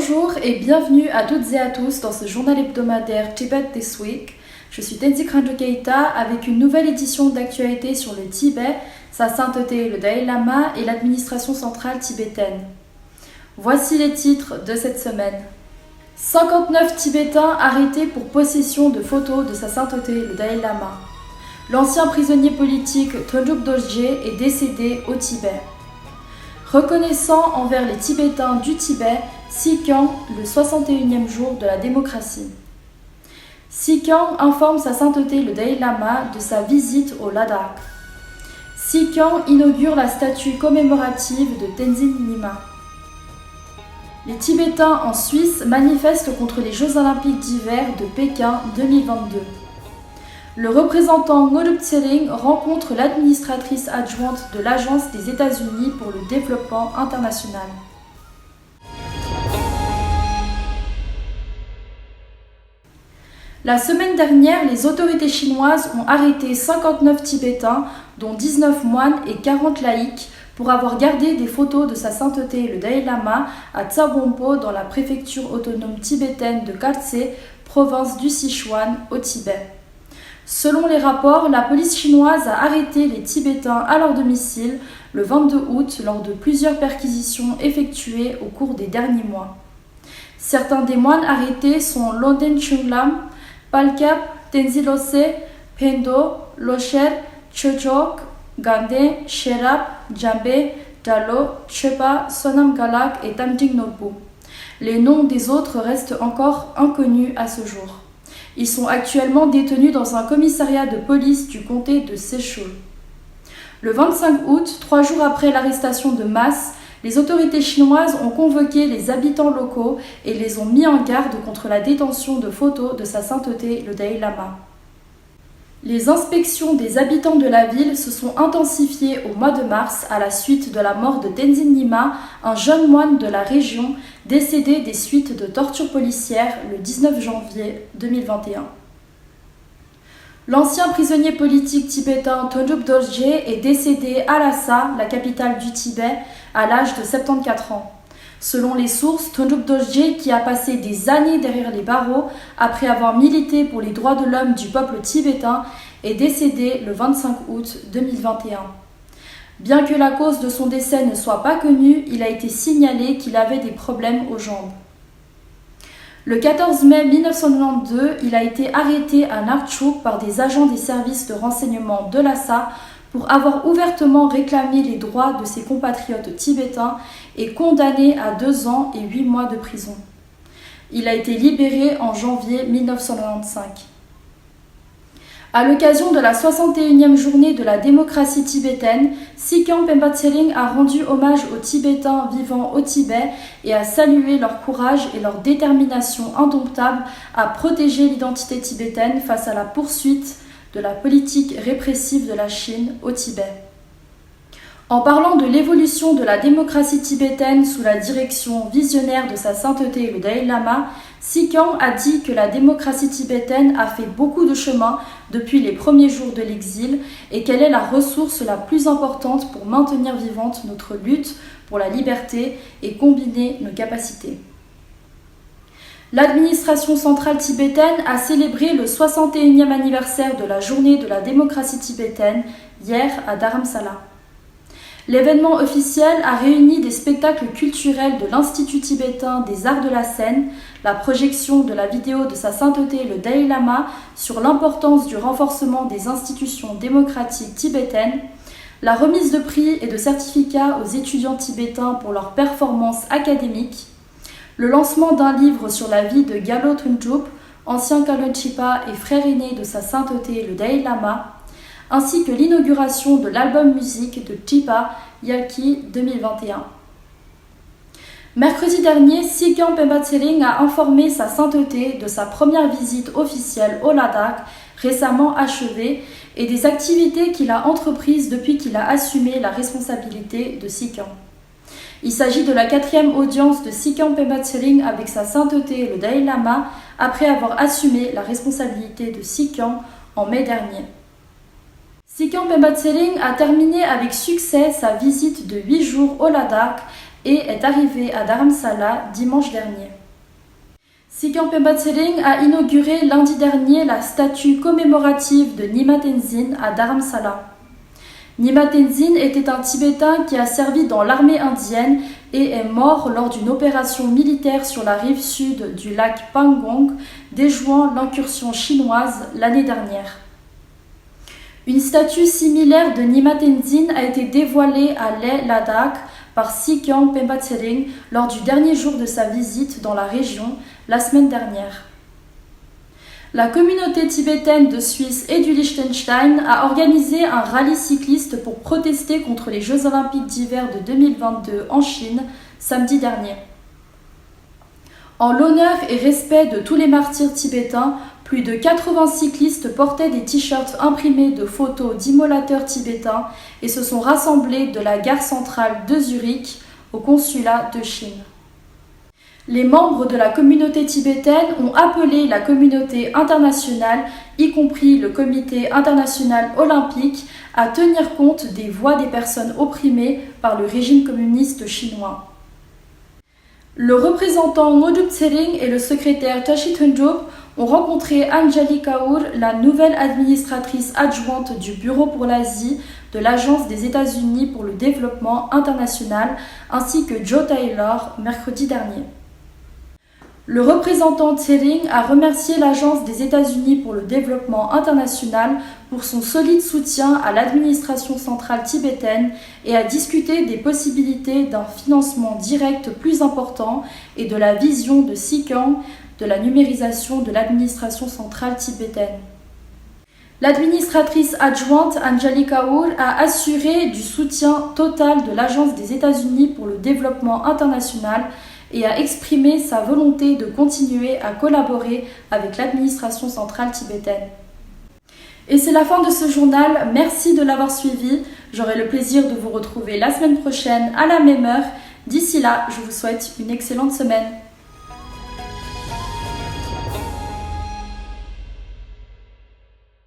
Bonjour et bienvenue à toutes et à tous dans ce journal hebdomadaire Tibet This Week. Je suis Tenzin Khanjo Keita avec une nouvelle édition d'actualité sur le Tibet, sa sainteté, le Dalai Lama et l'administration centrale tibétaine. Voici les titres de cette semaine. 59 Tibétains arrêtés pour possession de photos de sa sainteté, le Dalai Lama. L'ancien prisonnier politique Thondup Dorje est décédé au Tibet. Reconnaissant envers les Tibétains du Tibet, Sikyong le 61e jour de la démocratie. Sikyong informe sa sainteté le Dalai Lama de sa visite au Ladakh. Sikyong inaugure la statue commémorative de Tenzin Nyima. Les Tibétains en Suisse manifestent contre les Jeux olympiques d'hiver de Pékin 2022. Le représentant Nguruk Tsering rencontre l'administratrice adjointe de l'Agence des États-Unis pour le développement international. La semaine dernière, les autorités chinoises ont arrêté 59 Tibétains, dont 19 moines et 40 laïcs, pour avoir gardé des photos de sa sainteté le Dalai Lama à Tsawangpo dans la préfecture autonome tibétaine de Khaltse, province du Sichuan, au Tibet. Selon les rapports, la police chinoise a arrêté les Tibétains à leur domicile le 22 août lors de plusieurs perquisitions effectuées au cours des derniers mois. Certains des moines arrêtés sont Londen Chunglam, Palkap, Tenzin Losé, Pendo, Locher, Chojok, Gande, Sherab, Jambe, Dalo, Chepa, Sonam Galak et Tamjing Nolpu. Les noms des autres restent encore inconnus à ce jour. Ils sont actuellement détenus dans un commissariat de police du comté de Sechul. Le 25 août, 3 jours après l'arrestation de masse, les autorités chinoises ont convoqué les habitants locaux et les ont mis en garde contre la détention de photos de sa sainteté, le Dalai Lama. Les inspections des habitants de la ville se sont intensifiées au mois de mars à la suite de la mort de Tenzin Nyima, un jeune moine de la région décédé des suites de tortures policières le 19 janvier 2021. L'ancien prisonnier politique tibétain Thondup Dorje est décédé à Lhasa, la capitale du Tibet, à l'âge de 74 ans. Selon les sources, Thondup Dorje, qui a passé des années derrière les barreaux après avoir milité pour les droits de l'homme du peuple tibétain, est décédé le 25 août 2021. Bien que la cause de son décès ne soit pas connue, il a été signalé qu'il avait des problèmes aux jambes. Le 14 mai 1992, il a été arrêté à Narchuk par des agents des services de renseignement de Lhasa pour avoir ouvertement réclamé les droits de ses compatriotes tibétains et condamné à 2 ans et 8 mois de prison. Il a été libéré en janvier 1995. À l'occasion de la 61e journée de la démocratie tibétaine, Sikyong Pemba Tsering a rendu hommage aux Tibétains vivant au Tibet et a salué leur courage et leur détermination indomptable à protéger l'identité tibétaine face à la poursuite de la politique répressive de la Chine au Tibet. En parlant de l'évolution de la démocratie tibétaine sous la direction visionnaire de sa sainteté le Dalai Lama, Sikyong a dit que la démocratie tibétaine a fait beaucoup de chemin depuis les premiers jours de l'exil et qu'elle est la ressource la plus importante pour maintenir vivante notre lutte pour la liberté et combiner nos capacités. L'administration centrale tibétaine a célébré le 61e anniversaire de la journée de la démocratie tibétaine hier à Dharamsala. L'événement officiel a réuni des spectacles culturels de l'Institut tibétain des arts de la scène, la projection de la vidéo de sa sainteté le Dalai Lama sur l'importance du renforcement des institutions démocratiques tibétaines, la remise de prix et de certificats aux étudiants tibétains pour leurs performances académiques, le lancement d'un livre sur la vie de Gyalo Thondup, ancien Kalonchipa et frère aîné de sa sainteté le Dalai Lama, ainsi que l'inauguration de l'album musique de Chipa Yalki 2021. Mercredi dernier, Sikyong Pemba Tsering a informé sa sainteté de sa première visite officielle au Ladakh, récemment achevée, et des activités qu'il a entreprises depuis qu'il a assumé la responsabilité de Sikyong. Il s'agit de la 4e audience de Sikyong Pemba Tsering avec sa sainteté le Dalai Lama après avoir assumé la responsabilité de Sikyong en mai dernier. Sikyong Pemba Tsering a terminé avec succès sa visite de 8 jours au Ladakh et est arrivé à Dharamsala dimanche dernier. Sikyan Pemba Tsering a inauguré lundi dernier la statue commémorative de Nyima Tenzin à Dharamsala. Nyima Tenzin était un Tibétain qui a servi dans l'armée indienne et est mort lors d'une opération militaire sur la rive sud du lac Pangong, déjouant l'incursion chinoise l'année dernière. Une statue similaire de Nyima Tenzin a été dévoilée à Leh Ladakh par Sikyan Pemba Tsering lors du dernier jour de sa visite dans la région la semaine dernière. La communauté tibétaine de Suisse et du Liechtenstein a organisé un rallye cycliste pour protester contre les Jeux olympiques d'hiver de 2022 en Chine samedi dernier. En l'honneur et respect de tous les martyrs tibétains, plus de 80 cyclistes portaient des t-shirts imprimés de photos d'immolateurs tibétains et se sont rassemblés de la gare centrale de Zurich au consulat de Chine. Les membres de la communauté tibétaine ont appelé la communauté internationale, y compris le Comité international olympique, à tenir compte des voix des personnes opprimées par le régime communiste chinois. Le représentant Ngodub Tsering et le secrétaire Tashi Tundrup ont rencontré Anjali Kaur, la nouvelle administratrice adjointe du Bureau pour l'Asie de l'Agence des États-Unis pour le développement international, ainsi que Joe Taylor mercredi dernier. Le représentant Tsering a remercié l'Agence des États-Unis pour le développement international pour son solide soutien à l'administration centrale tibétaine et a discuté des possibilités d'un financement direct plus important et de la vision de Sikyan de la numérisation de l'administration centrale tibétaine. L'administratrice adjointe Anjali Kaur a assuré du soutien total de l'Agence des États-Unis pour le développement international et a exprimé sa volonté de continuer à collaborer avec l'administration centrale tibétaine. Et c'est la fin de ce journal, merci de l'avoir suivi. J'aurai le plaisir de vous retrouver la semaine prochaine à la même heure. D'ici là, je vous souhaite une excellente semaine.